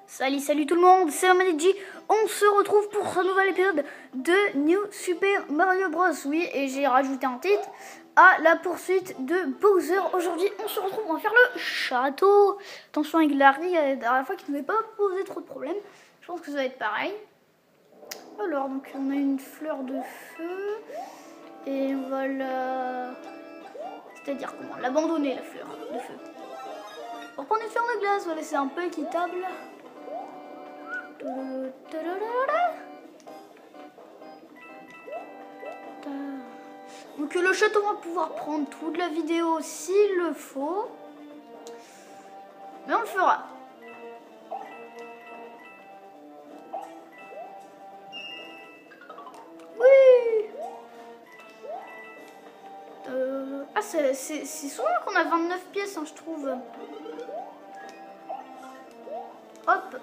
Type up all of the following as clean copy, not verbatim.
Salut tout le monde, c'est Manidji. On se retrouve pour ce nouvel épisode de New Super Mario Bros. Oui, et j'ai rajouté un titre à la poursuite de Bowser. Aujourd'hui, on se retrouve, on va faire le château. Attention avec Larry, la dernière fois qui ne nous avait pas posé trop de problèmes. Je pense que ça va être pareil. Alors, donc on a une fleur de feu. Et on va la... C'est-à-dire comment l'abandonner, la fleur de feu. On va prendre une fleur de glace, on va laisser un peu équitable. Donc le château va pouvoir prendre toute la vidéo s'il le faut. Mais on le fera. Oui. Ah c'est souvent qu'on a 29 pièces, hein, je trouve. Hop.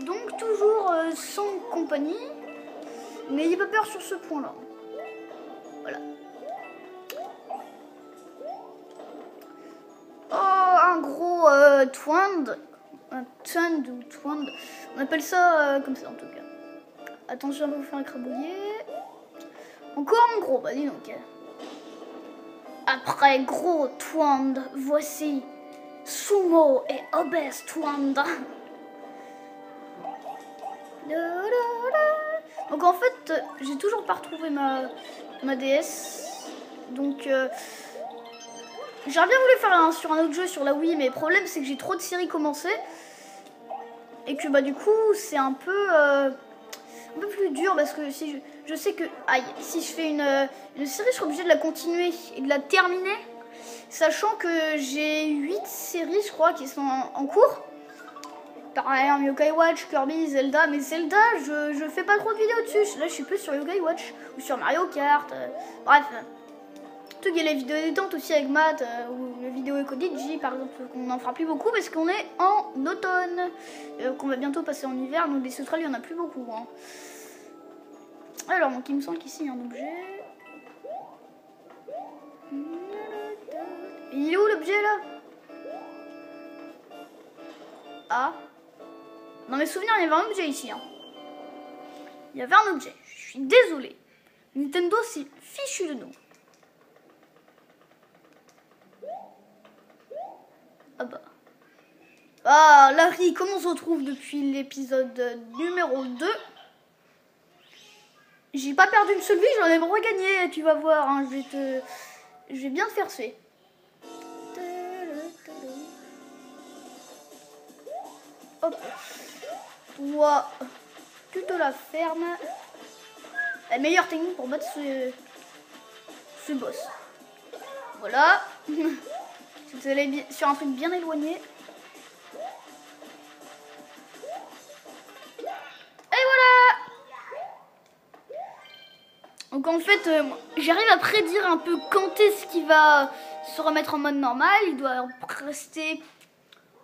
Donc toujours sans compagnie. N'ayez pas peur sur ce point-là. Voilà. Oh, un gros twand. Un twand ou twand. On appelle ça comme ça en tout cas. Attention à vous faire écrabouiller. Encore un gros, bah dis donc. Après gros twand, voici Sumo et Obès twand. Donc en fait, j'ai toujours pas retrouvé ma DS. Donc j'aurais bien voulu faire sur un autre jeu sur la Wii, mais le problème c'est que j'ai trop de séries commencées. Et que bah du coup c'est un peu plus dur parce que si je sais que si je fais une série, je serai obligée de la continuer et de la terminer. Sachant que j'ai 8 séries je crois qui sont en cours. Pareil, Yokai Watch, Kirby, Zelda, mais Zelda, je fais pas trop de vidéos dessus. Là, je suis plus sur Yokai Watch ou sur Mario Kart. Bref, tout y a les vidéos détente aussi avec Matt ou les vidéos Eco-DJ, par exemple, qu'on n'en fera plus beaucoup parce qu'on est en automne, qu'on va bientôt passer en hiver, donc des sauterelles, il y en a plus beaucoup. Hein. Alors, donc il me semble qu'ici il y a un objet. Il est où l'objet là? Ah. Dans mes souvenirs, il y avait un objet ici. Hein. Il y avait un objet. Je suis désolée. Nintendo, c'est fichu de nous. Ah bah. Ah, Larry, comment on se retrouve depuis l'épisode numéro 2? J'ai pas perdu une seule vie, j'en ai regagné. Tu vas voir, hein, je vais bien te faire suer. Hop. Toi, tu te la fermes. La meilleure technique pour battre ce boss. Voilà. Si vous allez sur un truc bien éloigné. Et voilà. Donc en fait, j'arrive à prédire un peu quand est-ce qu'il va se remettre en mode normal. Il doit rester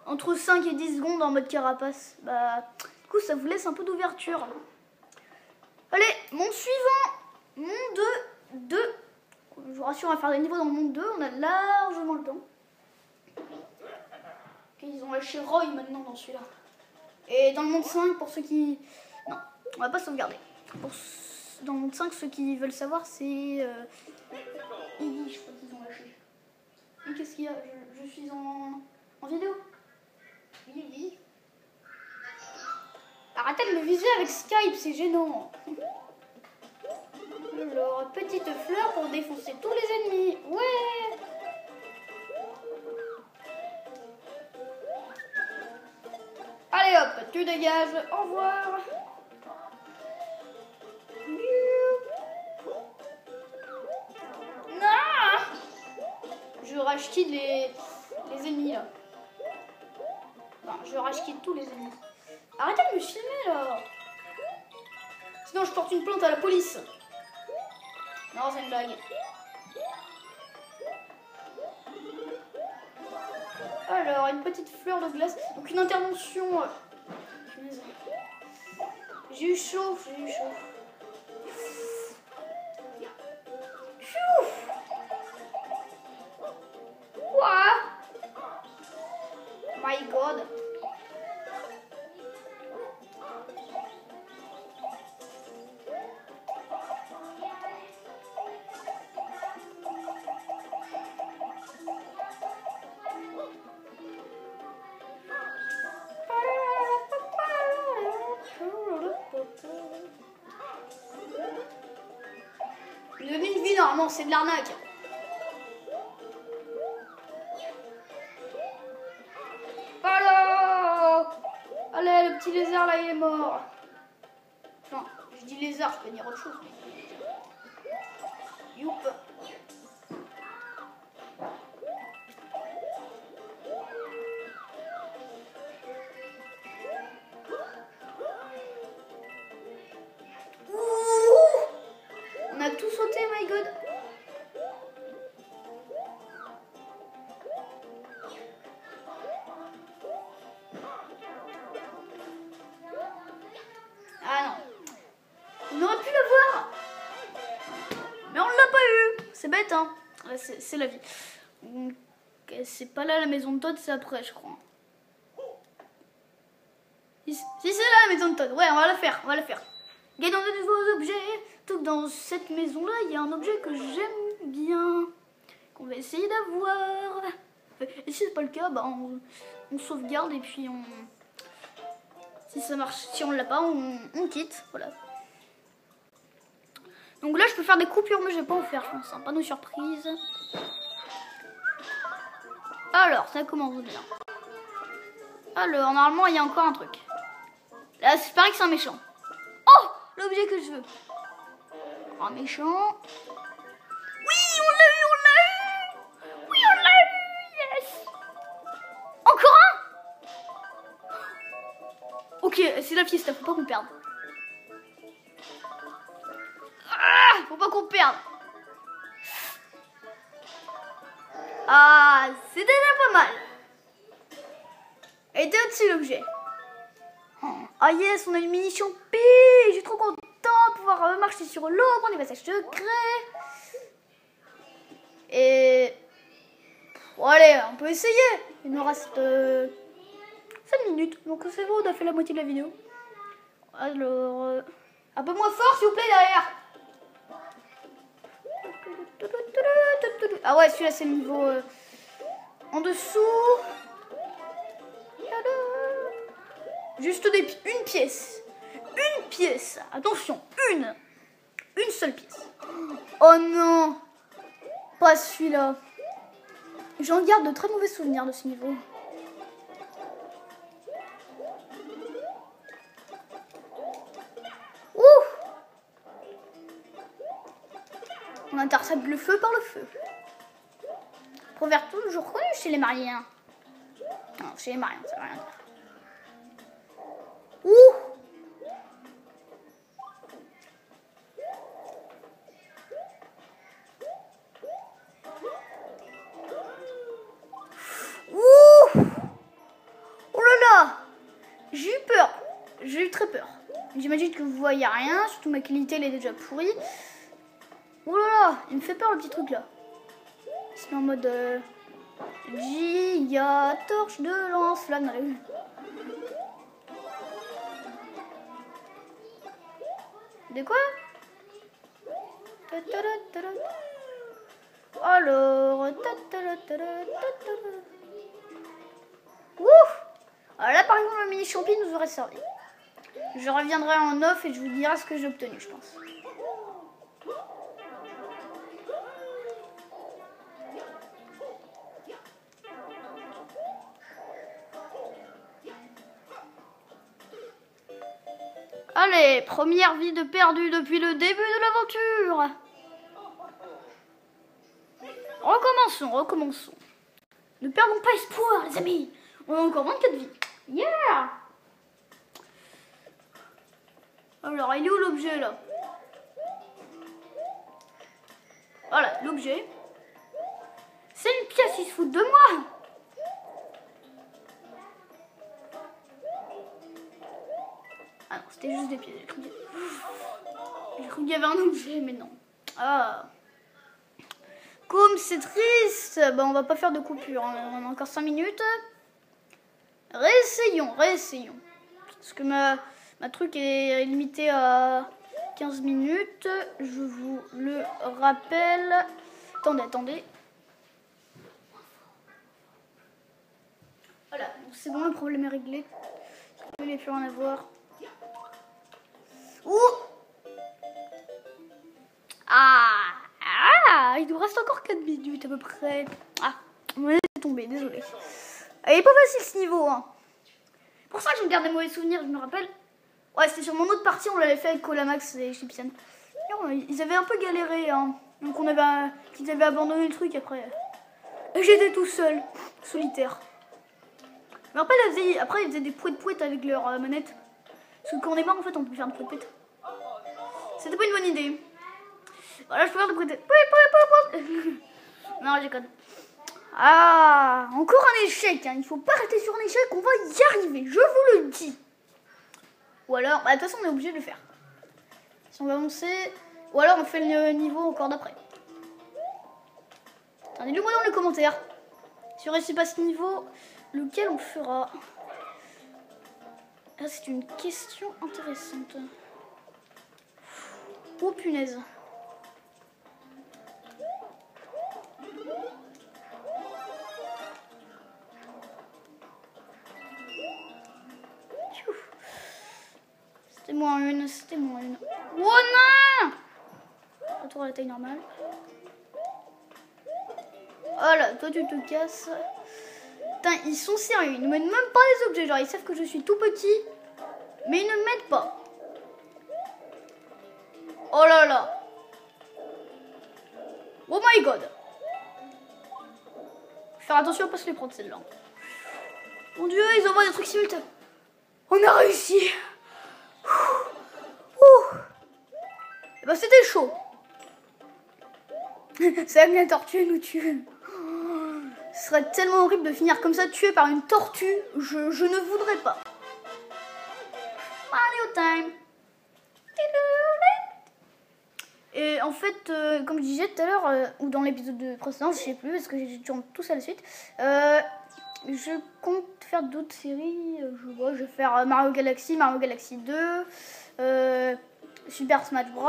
entre 5 et 10 secondes en mode carapace. Bah, du coup, ça vous laisse un peu d'ouverture. Allez, monde suivant. Monde 2. Je vous rassure, on va faire des niveaux dans le monde 2. On a largement le temps. Okay, ils ont lâché Roy maintenant dans celui-là. Et dans le monde 5, pour ceux qui... Non, on va pas sauvegarder. Dans le monde 5, ceux qui veulent savoir, c'est... Iggy, je crois qu'ils ont lâché. Et qu'est-ce qu'il y a? Je suis en vidéo. Iggy. Arrêtez de me viser avec Skype, c'est gênant. Alors, petite fleur pour défoncer tous les ennemis. Ouais. Allez hop, tu dégages. Au revoir. Non. Je rage-quitte les ennemis là. Non, je rage-quitte tous les ennemis. Arrêtez de me filmer là. Sinon je porte une plainte à la police. Non, c'est une blague. Alors, une petite fleur de glace. Donc une intervention. J'ai eu chaud, j'ai eu chaud. Quoi? My God. J'ai donné une vie, normalement, c'est de l'arnaque. Voilà. Allez, le petit lézard, là, il est mort. Enfin, je dis lézard, je peux dire autre chose. Youp. On a tout sauté, my God. Ah non. On aurait pu l'avoir. Mais on l'a pas eu. C'est bête, hein. C'est la vie. Donc, c'est pas là la maison de Todd, c'est après, je crois. Si c'est là la maison de Todd. Ouais, on va la faire, on va la faire. Gagnons de nouveaux objets. Donc dans cette maison-là, il y a un objet que j'aime bien. Qu'on va essayer d'avoir. Et si c'est pas le cas, bah on sauvegarde et puis on... Si ça marche, si on l'a pas, on quitte. Voilà. Donc là, je peux faire des coupures, mais je vais pas en faire, je pense. Un panneau surprise. Alors, ça commence bien. Alors, normalement, il y a encore un truc. Là, c'est pareil que c'est un méchant. Oh, l'objet que je veux. Un méchant. Oui, on l'a eu, on l'a eu. Oui, on l'a eu, yes. Encore un. Ok, c'est la fiesta, faut pas qu'on perde. Ah, faut pas qu'on perde. Ah, c'était déjà pas mal. Et était au-dessus l'objet. Ah yes, on a une munition P. Je suis trop content de pouvoir marcher sur l'eau, prendre des passages secrets. Et... Bon, allez, on peut essayer. Il nous reste 7 minutes. Donc c'est bon, on a fait la moitié de la vidéo. Alors... un peu moins fort, s'il vous plaît, derrière. Ah ouais, celui-là, c'est le niveau en dessous. Juste une pièce. Une pièce. Attention, une seule pièce. Oh non, pas celui-là. J'en garde de très mauvais souvenirs de ce niveau. Ouh. On intercepte le feu par le feu. Proverbe toujours connu chez les Mariens. Non, chez les Mariens, ça veut rien dire. Ouh. Ouh. Oh là là. J'ai eu peur. J'ai eu très peur. J'imagine que vous voyez rien, surtout ma qualité elle est déjà pourrie. Oh là là, il me fait peur le petit truc là. C'est en mode giga torche de lance-flamme. De quoi? Alors... Ouf. Alors là par exemple le mini champi nous aurait servi. Je reviendrai en off et je vous dirai ce que j'ai obtenu, je pense. Allez, première vie de perdu depuis le début de l'aventure. Recommençons. Ne perdons pas espoir, les amis. On a encore 24 vies. Yeah. Alors, il est où l'objet, là? Voilà, l'objet. C'est une pièce, il se fout de moi. Ah non, c'était juste des pieds. J'ai cru qu'il y avait un objet, mais non. Ah. Comme c'est triste. Bah, on va pas faire de coupure. Hein. On a encore 5 minutes. Réessayons. Parce que ma truc est limitée à 15 minutes. Je vous le rappelle. Attendez. Voilà, c'est bon, le problème est réglé. Je ne vais plus rien avoir. Ouh! Il nous reste encore 4 minutes à peu près. Ah, on est tombé, désolé. Elle est pas facile ce niveau, hein. Pour ça que je me garde des mauvais souvenirs, je me rappelle. Ouais, c'était sur mon autre partie, on l'avait fait avec Colamax et Chipsian. Ils avaient un peu galéré, hein. Donc ils avaient abandonné le truc après. Et j'étais tout seul, solitaire. Mais après, ils faisaient des pouet-pouet avec leur manette. Parce que quand on est mort, en fait, on peut faire des pouet-pouet. C'était pas une bonne idée. Voilà, je peux faire des pouet-pouet. Non, j'ai code. Ah, encore un échec. Hein. Il faut pas rester sur un échec, on va y arriver. Je vous le dis. Ou alors, bah, de toute façon, on est obligé de le faire. Si on va avancer. Ou alors, on fait le niveau encore d'après. Dites-le-moi dans les commentaires. Si on réussit pas ce niveau, lequel on fera? Ah, c'est une question intéressante. Oh punaise. C'était moins une. Oh non! Retour à la taille normale. Voilà, toi tu te casses. Putain, ils sont sérieux, ils ne mettent même pas les objets. Genre, ils savent que je suis tout petit, mais ils ne mettent pas. Oh là là. Oh my god. Faire attention à pas se les prendre celle-là. Mon dieu, ils envoient des trucs simultanés. On a réussi. Et bah c'était chaud. Ça vient tortue nous tue. Ce serait tellement horrible de finir comme ça, tué par une tortue. Je ne voudrais pas. Mario time. Et en fait, comme je disais tout à l'heure, ou dans l'épisode précédent, je sais plus, parce que j'ai tourné tout ça à la suite. Je compte faire d'autres séries. Je vais faire Mario Galaxy 2, Super Smash Bros.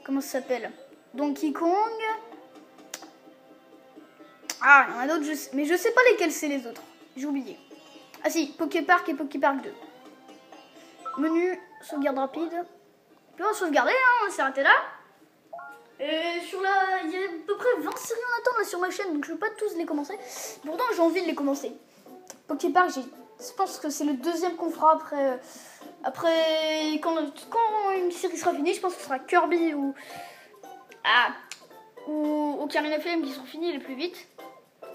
Comment ça s'appelle? Donkey Kong. Ah, il y en a d'autres, mais je sais pas lesquels c'est les autres. J'ai oublié. Ah si, Poképark et Poképark 2. Menu, sauvegarde rapide. On peut sauvegarder, hein, on s'est arrêté là. Et il y a à peu près 20 séries en attente là, sur ma chaîne, donc je ne vais pas tous les commencer. Pourtant, j'ai envie de les commencer. Poképark, je pense que c'est le deuxième qu'on fera après quand une série sera finie. Je pense que ce sera Kirby ou Ocarina of Time qui sont finis les plus vite.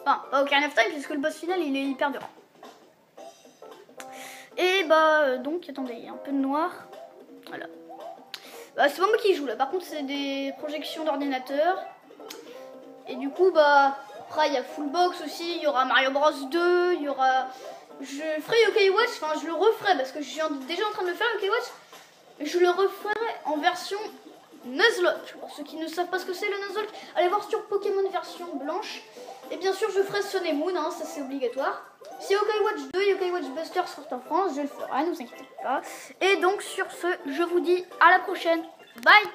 Enfin, pas Ocarina of Time, puisque le boss final, il est hyper dur. Et bah, donc, attendez, il y a un peu de noir. Voilà. Bah, c'est pas moi qui joue là, par contre c'est des projections d'ordinateur. Et du coup bah après il y a Full Box aussi, il y aura Mario Bros 2, il y aura... Je ferai Yokai Watch, enfin je le referai parce que je suis déjà en train de le faire Yokai Watch. Et je le referai en version Nuzlocke. Pour ceux qui ne savent pas ce que c'est le Nuzlocke, allez voir sur Pokémon version blanche. Et bien sûr je ferai Sun et Moon, hein, ça c'est obligatoire. Si Yokai Watch 2 et Yokai Watch Buster sortent en France, je le ferai, ne vous inquiétez pas. Et donc sur ce, je vous dis à la prochaine. Bye!